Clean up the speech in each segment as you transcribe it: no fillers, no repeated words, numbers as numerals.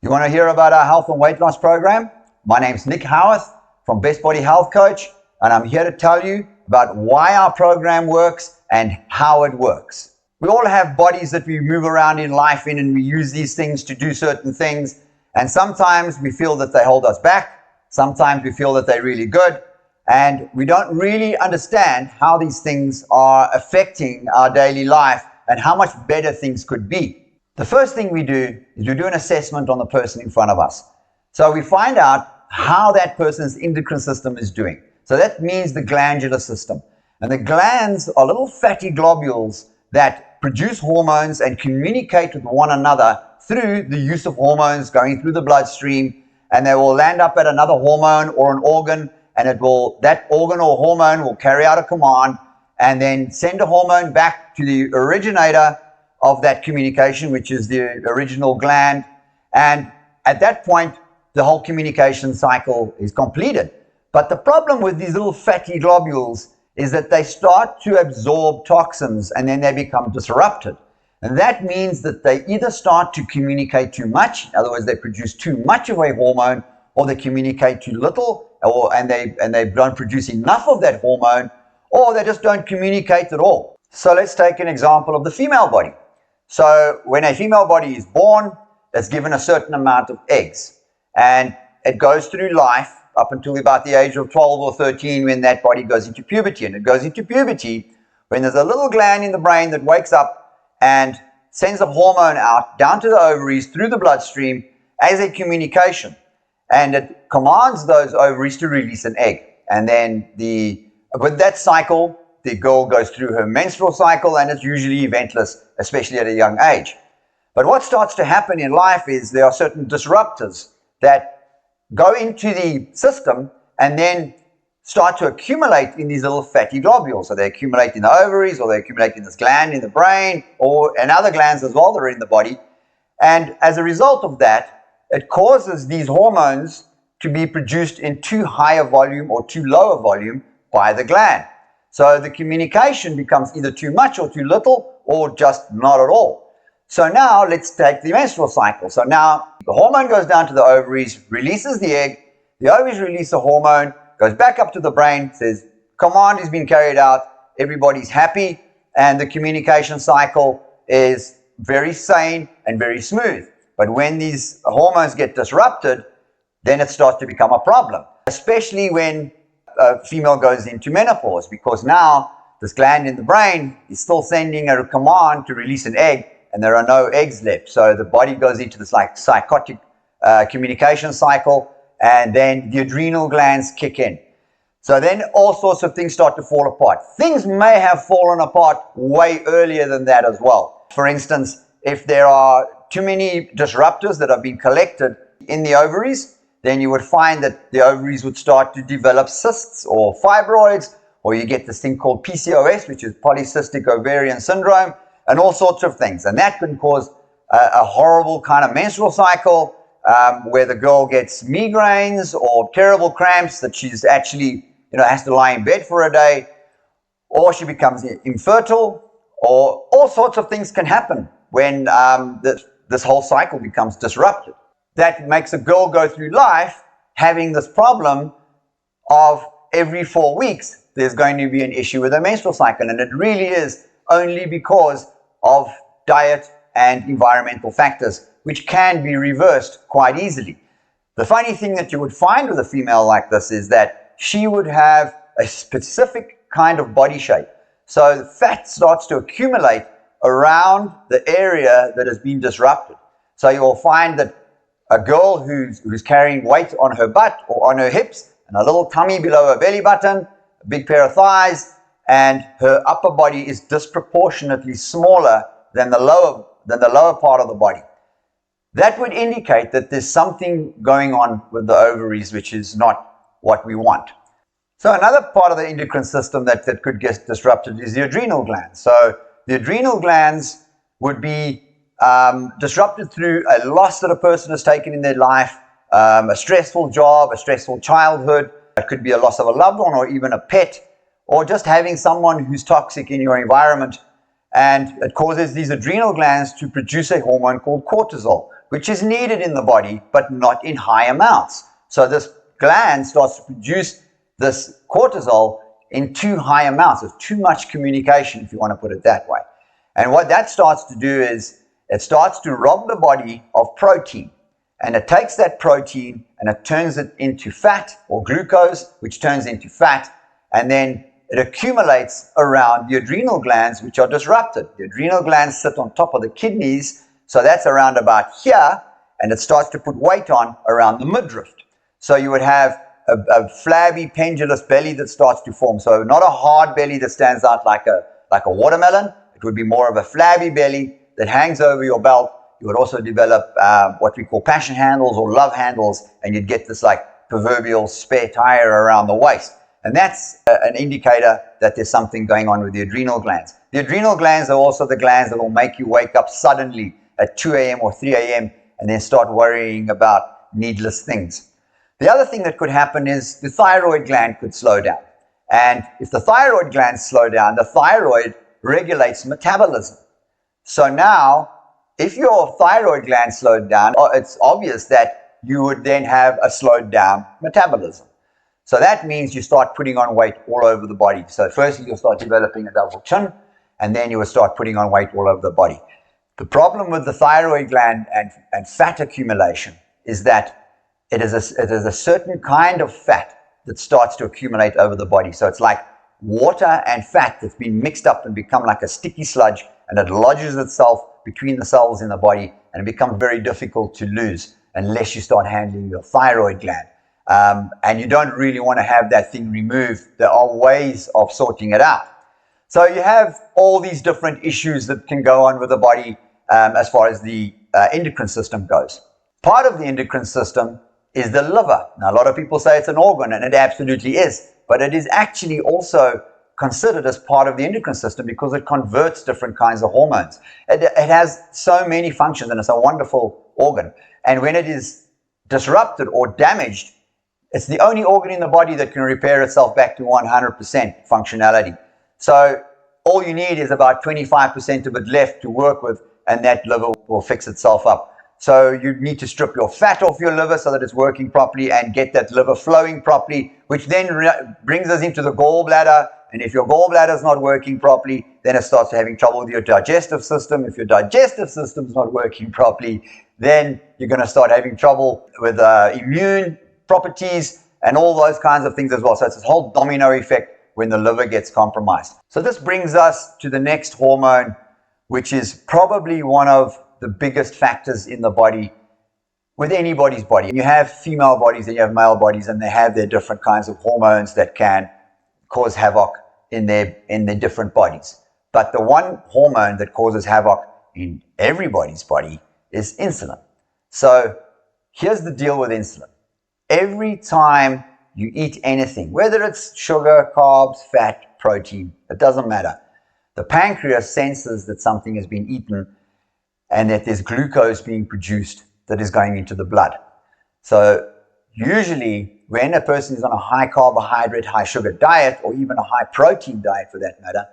You want to hear about our health and weight loss program? My name's Nick Howarth from Best Body Health Coach, and I'm here to tell you about why our program works and how it works. We all have bodies that we move around in life in, and we use these things to do certain things. And sometimes we feel that they hold us back. Sometimes we feel that they're really good. And we don't really understand how these things are affecting our daily life and how much better things could be. The first thing we do is we do an assessment on the person in front of us. So we find out how that person's endocrine system is doing. So that means the glandular system. And the glands are little fatty globules that produce hormones and communicate with one another through the use of hormones going through the bloodstream. And they will land up at another hormone or an organ, and that organ or hormone will carry out a command and then send a hormone back to the originator of that communication, which is the original gland. And at that point, the whole communication cycle is completed. But the problem with these little fatty globules is that they start to absorb toxins and then they become disrupted. And that means that they either start to communicate too much, in other words, they produce too much of a hormone, or they communicate too little, and they don't produce enough of that hormone, or they just don't communicate at all. So let's take an example of the female body. So when a female body is born, it's given a certain amount of eggs, and it goes through life up until about the age of 12 or 13 when that body goes into puberty. And it goes into puberty when there's a little gland in the brain that wakes up and sends a hormone out down to the ovaries through the bloodstream as a communication. And it commands those ovaries to release an egg. And then with that cycle, the girl goes through her menstrual cycle, and it's usually eventless, especially at a young age. But what starts to happen in life is there are certain disruptors that go into the system and then start to accumulate in these little fatty globules. So they accumulate in the ovaries, or they accumulate in this gland in the brain, and other glands as well that are in the body. And as a result of that, it causes these hormones to be produced in too high a volume or too low a volume by the gland. So the communication becomes either too much or too little, or just not at all. So now let's take the menstrual cycle. So now the hormone goes down to the ovaries, releases the egg, the ovaries release a hormone, goes back up to the brain, says command has been carried out, everybody's happy, and the communication cycle is very sane and very smooth. But when these hormones get disrupted, then it starts to become a problem, especially when a female goes into menopause, because now this gland in the brain is still sending a command to release an egg, and there are no eggs left. So the body goes into this like psychotic communication cycle, and then the adrenal glands kick in. So then all sorts of things start to fall apart. Things may have fallen apart way earlier than that as well. For instance, if there are too many disruptors that have been collected in the ovaries, then you would find that the ovaries would start to develop cysts or fibroids, or you get this thing called PCOS, which is polycystic ovarian syndrome, and all sorts of things. And that can cause a horrible kind of menstrual cycle where the girl gets migraines or terrible cramps that she's actually, has to lie in bed for a day, or she becomes infertile, or all sorts of things can happen when this whole cycle becomes disrupted. That makes a girl go through life having this problem of every 4 weeks there's going to be an issue with her menstrual cycle, and it really is only because of diet and environmental factors, which can be reversed quite easily. The funny thing that you would find with a female like this is that she would have a specific kind of body shape. So the fat starts to accumulate around the area that has been disrupted. So you'll find that a girl who's carrying weight on her butt or on her hips, and a little tummy below her belly button, a big pair of thighs, and her upper body is disproportionately smaller than the lower part of the body. That would indicate that there's something going on with the ovaries which is not what we want. So another part of the endocrine system that could get disrupted is the adrenal glands. So the adrenal glands would be disrupted through a loss that a person has taken in their life, a stressful job, a stressful childhood. It could be a loss of a loved one or even a pet, or just having someone who's toxic in your environment. And it causes these adrenal glands to produce a hormone called cortisol. which is needed in the body, but not in high amounts. So this gland starts to produce this cortisol in too high amounts. It's too much communication, if you want to put it that way. And what that starts to do is it starts to rob the body of protein. And it takes that protein and it turns it into fat or glucose, which turns into fat. And then it accumulates around the adrenal glands, which are disrupted. The adrenal glands sit on top of the kidneys. So that's around about here. And it starts to put weight on around the midriff. So you would have a flabby, pendulous belly that starts to form. So not a hard belly that stands out like a watermelon. It would be more of a flabby belly that hangs over your belt. You would also develop what we call passion handles or love handles, and you'd get this like proverbial spare tire around the waist. And that's an indicator that there's something going on with the adrenal glands. The adrenal glands are also the glands that will make you wake up suddenly at 2 a.m. or 3 a.m. and then start worrying about needless things. The other thing that could happen is the thyroid gland could slow down. And if the thyroid glands slow down, the thyroid regulates metabolism. So now, if your thyroid gland slowed down, it's obvious that you would then have a slowed down metabolism. So that means you start putting on weight all over the body. So firstly, you'll start developing a double chin, and then you will start putting on weight all over the body. The problem with the thyroid gland and fat accumulation is that it is a certain kind of fat that starts to accumulate over the body. So it's like water and fat that's been mixed up and become like a sticky sludge, and it lodges itself between the cells in the body, and it becomes very difficult to lose unless you start handling your thyroid gland. And you don't really want to have that thing removed. There are ways of sorting it out. So you have all these different issues that can go on with the body as far as the endocrine system goes. Part of the endocrine system is the liver. Now, a lot of people say it's an organ, and it absolutely is, but it is actually also considered as part of the endocrine system because it converts different kinds of hormones. It has so many functions, and it's a wonderful organ. And when it is disrupted or damaged, it's the only organ in the body that can repair itself back to 100% functionality. So all you need is about 25% of it left to work with, and that liver will fix itself up. So you need to strip your fat off your liver so that it's working properly and get that liver flowing properly, which then brings us into the gallbladder. And if your gallbladder is not working properly, then it starts having trouble with your digestive system. If your digestive system is not working properly, then you're going to start having trouble with immune properties and all those kinds of things as well. So it's this whole domino effect when the liver gets compromised. So this brings us to the next hormone, which is probably one of the biggest factors in the body, with anybody's body. You have female bodies and you have male bodies, and they have their different kinds of hormones that can cause havoc in their different bodies. But the one hormone that causes havoc in everybody's body is insulin. So here's the deal with insulin. Every time you eat anything, whether it's sugar, carbs, fat, protein, it doesn't matter. The pancreas senses that something has been eaten and that there's glucose being produced that is going into the blood. So usually when a person is on a high carbohydrate, high sugar diet, or even a high protein diet for that matter,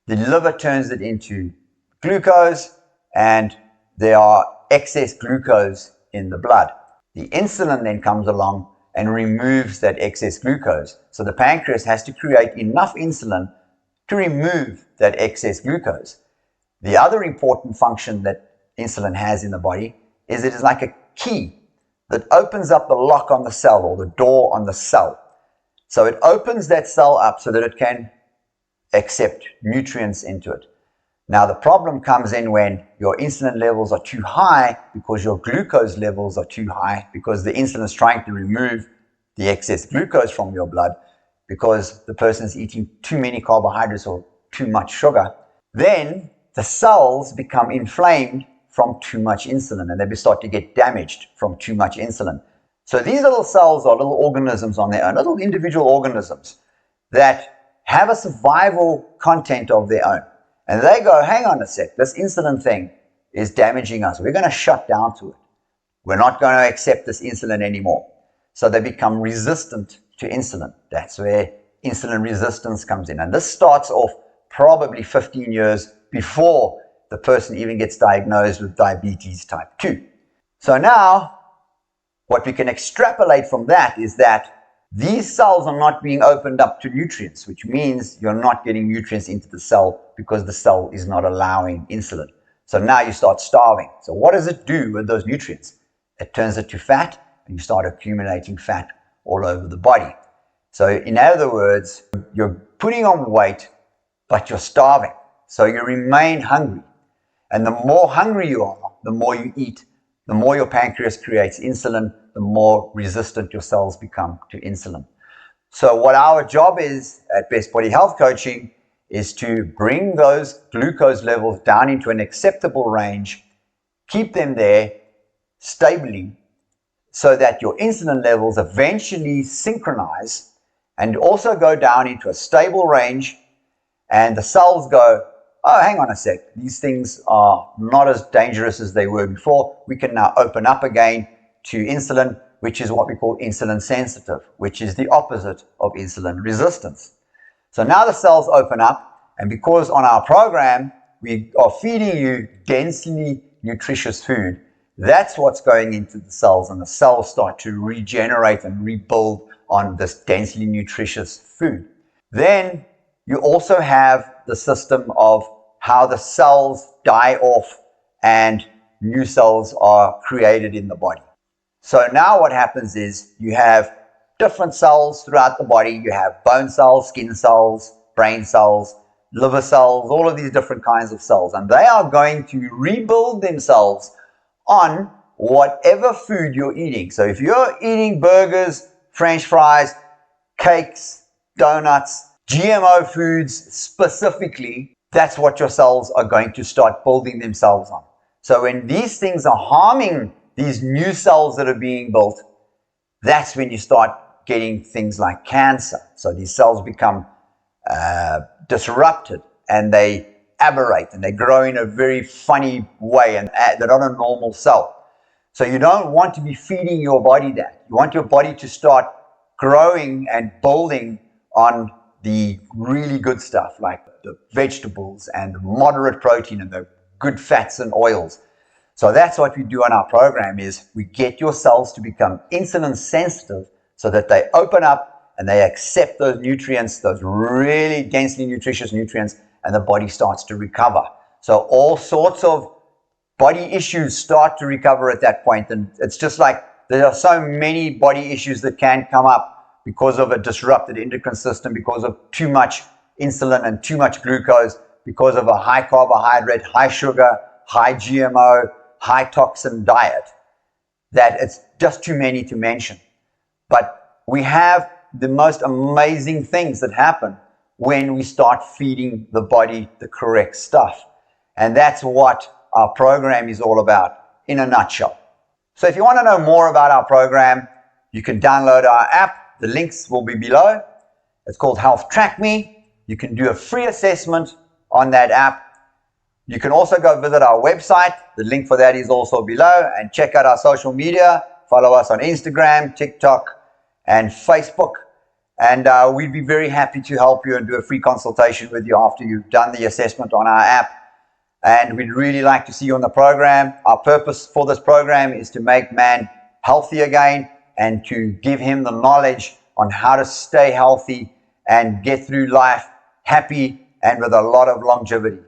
the liver turns it into glucose, and there are excess glucose in the blood. The insulin then comes along and removes that excess glucose. So the pancreas has to create enough insulin to remove that excess glucose. The other important function that insulin has in the body is it is like a key that opens up the lock on the cell, or the door on the cell. So it opens that cell up so that it can accept nutrients into it. Now the problem comes in when your insulin levels are too high because your glucose levels are too high, because the insulin is trying to remove the excess glucose from your blood because the person is eating too many carbohydrates or too much sugar. Then the cells become inflamed from too much insulin, and they start to get damaged from too much insulin. So these little cells are little organisms on their own, little individual organisms that have a survival content of their own. And they go, hang on a sec, this insulin thing is damaging us. We're going to shut down to it. We're not going to accept this insulin anymore. So they become resistant to insulin. That's where insulin resistance comes in. And this starts off probably 15 years before the person even gets diagnosed with diabetes type 2. So now, what we can extrapolate from that is that these cells are not being opened up to nutrients, which means you're not getting nutrients into the cell because the cell is not allowing insulin. So now you start starving. So what does it do with those nutrients? It turns it to fat, and you start accumulating fat all over the body. So in other words, you're putting on weight, but you're starving. So you remain hungry. And the more hungry you are, the more you eat, the more your pancreas creates insulin, the more resistant your cells become to insulin. So what our job is at Best Body Health Coaching is to bring those glucose levels down into an acceptable range, keep them there stably, so that your insulin levels eventually synchronize and also go down into a stable range, and the cells go, oh, hang on a sec, these things are not as dangerous as they were before. We can now open up again to insulin, which is what we call insulin sensitive, which is the opposite of insulin resistance. So now the cells open up, and because on our program, we are feeding you densely nutritious food, that's what's going into the cells, and the cells start to regenerate and rebuild on this densely nutritious food. Then you also have the system of how the cells die off and new cells are created in the body. So now what happens is you have different cells throughout the body. You have bone cells, skin cells, brain cells, liver cells, all of these different kinds of cells, and they are going to rebuild themselves on whatever food you're eating. So if you're eating burgers, French fries, cakes, donuts, GMO foods specifically, that's what your cells are going to start building themselves on. So when these things are harming these new cells that are being built, that's when you start getting things like cancer. So these cells become disrupted, and they aberrate, and they grow in a very funny way, and they're not a normal cell. So you don't want to be feeding your body that. You want your body to start growing and building on the really good stuff, like the vegetables and the moderate protein and the good fats and oils. So that's what we do on our program, is we get your cells to become insulin sensitive so that they open up and they accept those nutrients, those really densely nutritious nutrients, and the body starts to recover. So all sorts of body issues start to recover at that point. And it's just like there are so many body issues that can come up because of a disrupted endocrine system, because of too much insulin and too much glucose, because of a high carbohydrate, high sugar, high GMO, high toxin diet, that it's just too many to mention. But we have the most amazing things that happen when we start feeding the body the correct stuff. And that's what our program is all about in a nutshell. So if you want to know more about our program, you can download our app. The links will be below. It's called Health Track Me. You can do a free assessment on that app. You can also go visit our website. The link for that is also below, and check out our social media. Follow us on Instagram, TikTok, and Facebook. And we'd be very happy to help you and do a free consultation with you after you've done the assessment on our app. And we'd really like to see you on the program. Our purpose for this program is to make man healthy again, and to give him the knowledge on how to stay healthy and get through life happy and with a lot of longevity.